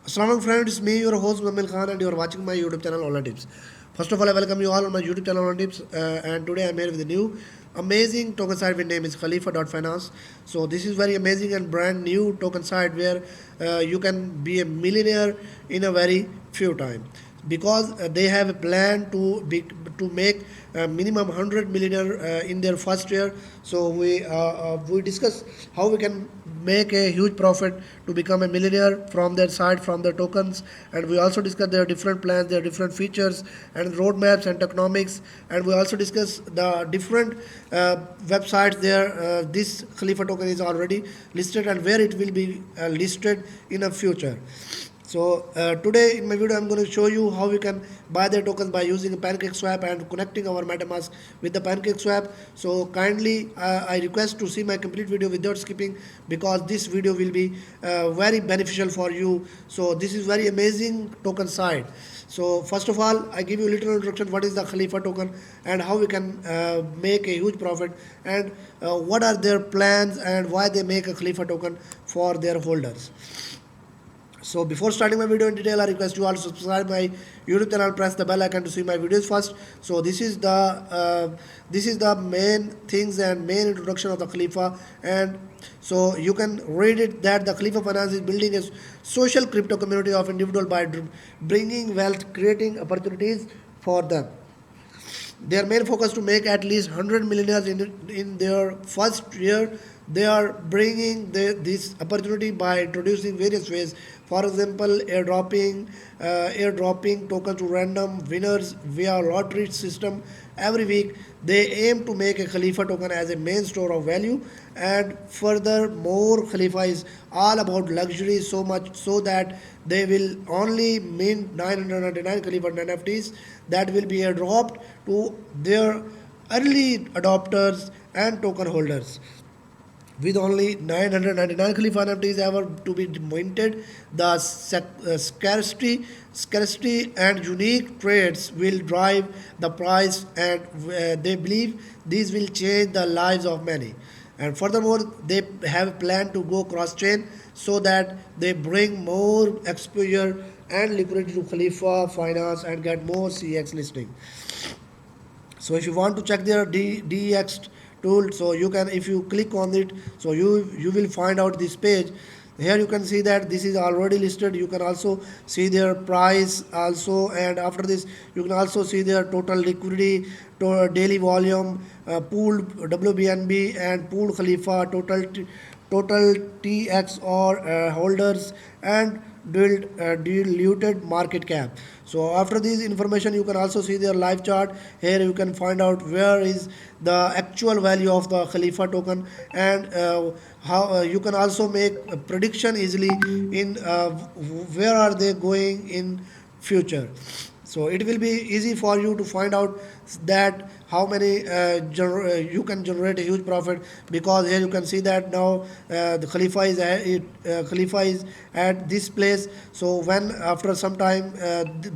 Assalamu alaikum friends, it's me your host Mamil Khan and you are watching my YouTube channel Online Tips. First of all, I welcome you all on my YouTube channel Online Tips and today I'm here with a new amazing token site with name is Khalifa.finance. So this is very amazing and brand new token site where you can be a millionaire in a very few time because they have a plan to make minimum 100 millionaire in their first year. So we discuss how we can make a huge profit to become a millionaire from their side, from their tokens, and we also discuss their different plans, their different features and roadmaps and tokenomics, and we also discuss the different websites there. This Khalifa token is already listed and where it will be listed in a future. So today in my video I'm going to show you how you can buy their tokens by using a PancakeSwap and connecting our MetaMask with the PancakeSwap. So kindly I request to see my complete video without skipping because this video will be very beneficial for you. So this is very amazing token site. So first of all I give you a little introduction what is the Khalifa token and how we can make a huge profit and what are their plans and why they make a Khalifa token for their holders. So before starting my video in detail, I request you all to subscribe my YouTube channel, press the bell icon to see my videos first. So this is the main things and main introduction of the Khalifa, and so you can read it that the Khalifa Finance is building a social crypto community of individuals by bringing wealth, creating opportunities for them. Their main focus to make at least 100 millionaires in their first year. They are bringing this opportunity by introducing various ways. For example, airdropping tokens to random winners via lottery system every week. They aim to make a Khalifa token as a main store of value, and furthermore, Khalifa is all about luxury so much so that they will only mint 999 Khalifa NFTs that will be airdropped to their early adopters and token holders. With only 999 Khalifa NFTs ever to be minted, the scarcity and unique trades will drive the price, and they believe these will change the lives of many. And furthermore, they have a plan to go cross-chain so that they bring more exposure and liquidity to Khalifa Finance and get more CX listing. So if you want to check their DEX tool, so you can, if you click on it, so you will find out this page. Here you can see that this is already listed. You can also see their price also, and after this you can also see their total liquidity, daily volume, pooled WBNB and pooled Khalifa, total TX or holders, and diluted market cap. So after this information you can also see their live chart. Here you can find out where is the actual value of the Khalifa token, and how you can also make a prediction easily in where are they going in future. So it will be easy for you to find out that how many you can generate a huge profit, because here you can see that now the Khalifa is at this place. So when after some time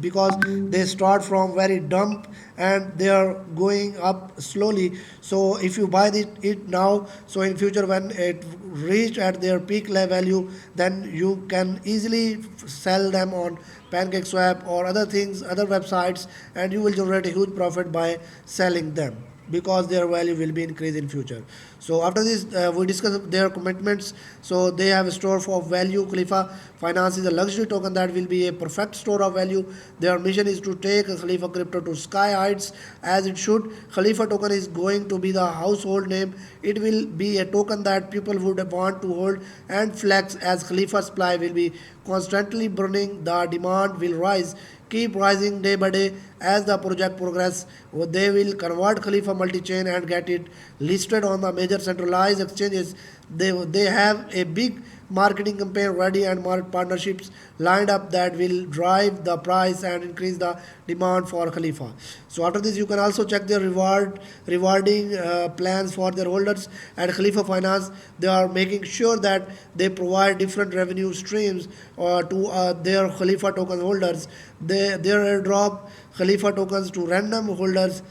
because they start from very dump and they are going up slowly, so if you buy it now, so in future when it reach at their peak value, then you can easily sell them on PancakeSwap or other things, other websites, and you will generate a huge profit by selling them because their value will be increased in future. So after this we discuss their commitments. So they have a store for value. Khalifa Finance is a luxury token that will be a perfect store of value. Their mission is to take Khalifa crypto to sky heights as it should. Khalifa token is going to be the household name. It will be a token that people would want to hold and flex as Khalifa supply will be constantly burning. The demand will rise, keep rising day by day as the project progress. They will convert Khalifa multi-chain and get it listed on the major centralized exchanges. They have a big marketing campaign ready and partnerships lined up that will drive the price and increase the demand for Khalifa. So after this you can also check their rewarding plans for their holders. At Khalifa Finance they are making sure that they provide different revenue streams to their Khalifa token holders. Their airdrop Khalifa tokens to random holders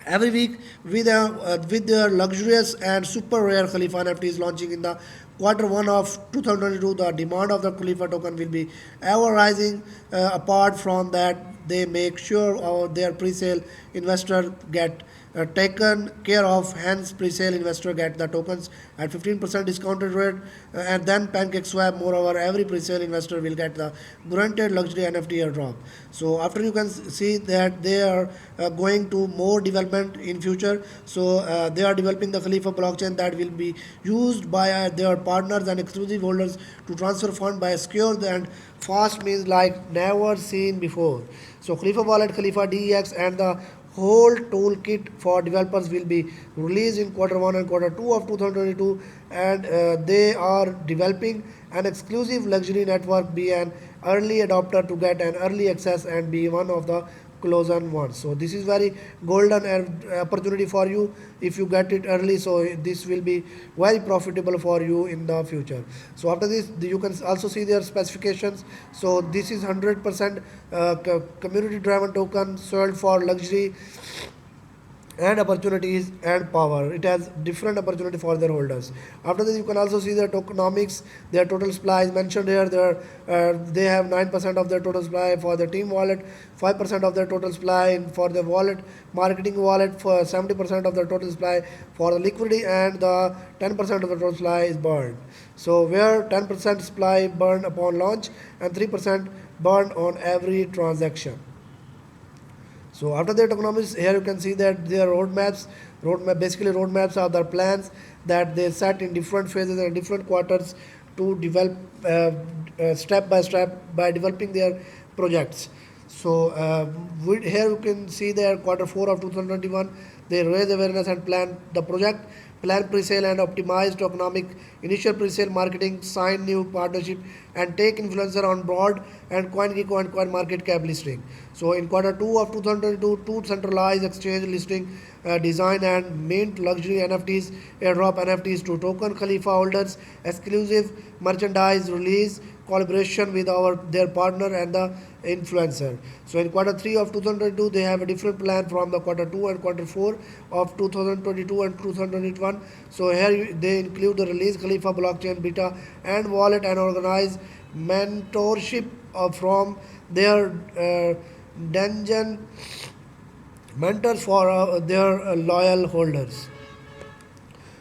every week with their luxurious and super rare Khalifa NFTs launching in the quarter one of 2022, the demand of the Khalifa token will be ever rising. Apart from that, they make sure their pre-sale investor get taken care of. Hence, pre-sale investor get the tokens at 15% discounted rate, and then PancakeSwap. Moreover, every pre-sale investor will get the guaranteed luxury NFT airdrop. So after you can see that they are going to more development in future. So they are developing the Khalifa blockchain that will be used by their partners and exclusive holders to transfer fund by secure and fast means like never seen before. So Khalifa Wallet, Khalifa DEX, and the whole toolkit for developers will be released in quarter one and quarter two of 2022, and they are developing an exclusive luxury network. Be an early adopter to get an early access and be one of the closen ones. So this is very golden and opportunity for you if you get it early. So this will be very profitable for you in the future. So after this, you can also see their specifications. So this is 100% community driven token sold for luxury and opportunities and power. It has different opportunity for their holders. After this, you can also see their tokenomics. Their total supply is mentioned here. They have 9% of their total supply for the team wallet, 5% of their total supply for the wallet marketing wallet, for 70% of their total supply for the liquidity, and the 10% of the total supply is burned. So where 10% supply burned upon launch and 3% burned on every transaction. So after that economics, here you can see that their roadmaps. Basically roadmaps are the plans that they set in different phases and different quarters to develop step by step by developing their projects. So here you can see their quarter four of 2021. They raise awareness and plan the project, plan pre-sale and optimize economic initial pre-sale marketing, sign new partnership, and take influencer on board and CoinGecko and CoinMarketCap listing. So in quarter two of 2022, two centralized exchange listing design and mint luxury NFTs, airdrop NFTs to token Khalifa holders, exclusive merchandise release, collaboration with their partner and the influencer. So in quarter 3 of 2022, they have a different plan from the quarter 2 and quarter 4 of 2022 and 2021. So here they include the release Khalifa blockchain beta and wallet and organize mentorship from their dungeon mentors for their loyal holders.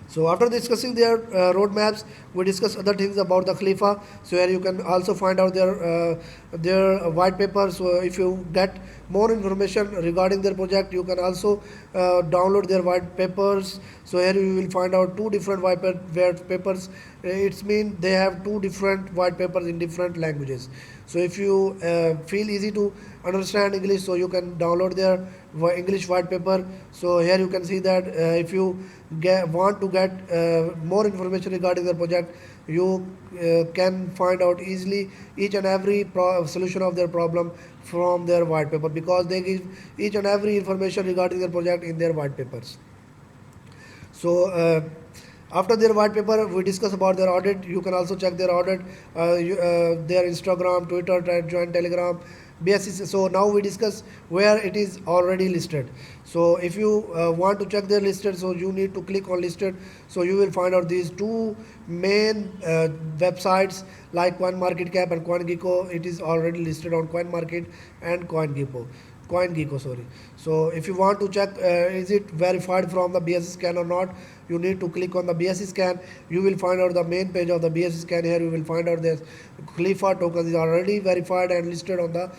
So after discussing their roadmaps, we discuss other things about the Khalifa. So here you can also find out their white paper. So if you get more information regarding their project, you can also download their white papers. So here you will find out two different white papers. It's mean they have two different white papers in different languages. So if you feel easy to understand English, so you can download their English white paper. So here you can see that if you want to get more information regarding the project, you can find out easily each and every solution of their problem from their white paper, because they give each and every information regarding their project in their white papers. So after their white paper, we discuss about their audit. You can also check their audit, their Instagram, Twitter, join Telegram, BSC. So now we discuss where it is already listed. So if you want to check their listed, so you need to click on listed. So you will find out these two main websites like CoinMarketCap and CoinGecko. It is already listed on CoinMarket and CoinGecko, sorry. So if you want to check is it verified from the BSC scan or not, you need to click on the BSC scan. You will find out the main page of the BSC scan. Here you will find out this Khalifa token is already verified and listed on the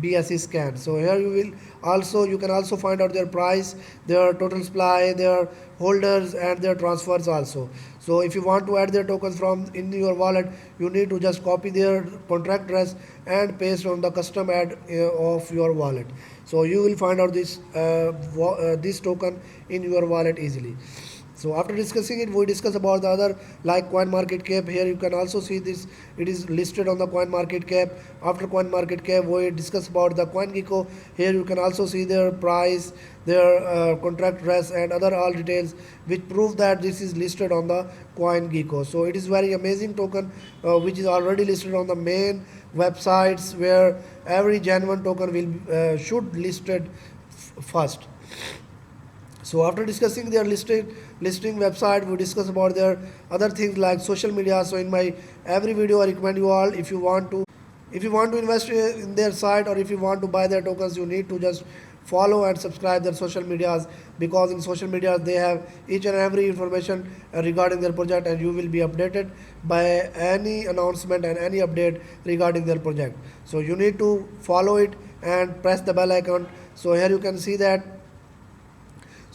BSC scan. So here you can also find out their price, their total supply, their holders, and their transfers also. So if you want to add their tokens from in your wallet, you need to just copy their contract address and paste on the custom ad of your wallet. So you will find out this token in your wallet easily. So after discussing it, we discuss about the other like CoinMarketCap. Here you can also see this. It is listed on the CoinMarketCap. After CoinMarketCap, we discuss about the CoinGecko. Here you can also see their price, their contract address, and other all details which prove that this is listed on the CoinGecko. So it is very amazing token which is already listed on the main websites where every genuine token will should listed first. So after discussing their listing website, we discuss about their other things like social media. So in my every video, I recommend you all, if you want to invest in their site, or if you want to buy their tokens, you need to just follow and subscribe their social medias, because in social media they have each and every information regarding their project, and you will be updated by any announcement and any update regarding their project. So you need to follow it and press the bell icon. So here you can see that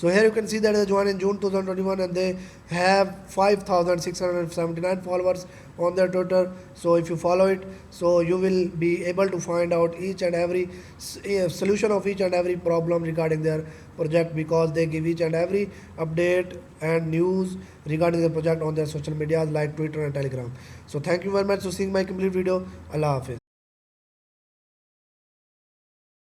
they joined in June 2021, and they have 5,679 followers on their Twitter. So if you follow it, so you will be able to find out each and every solution of each and every problem regarding their project, because they give each and every update and news regarding the project on their social media like Twitter and Telegram. So thank you very much for seeing my complete video. Allah Hafiz.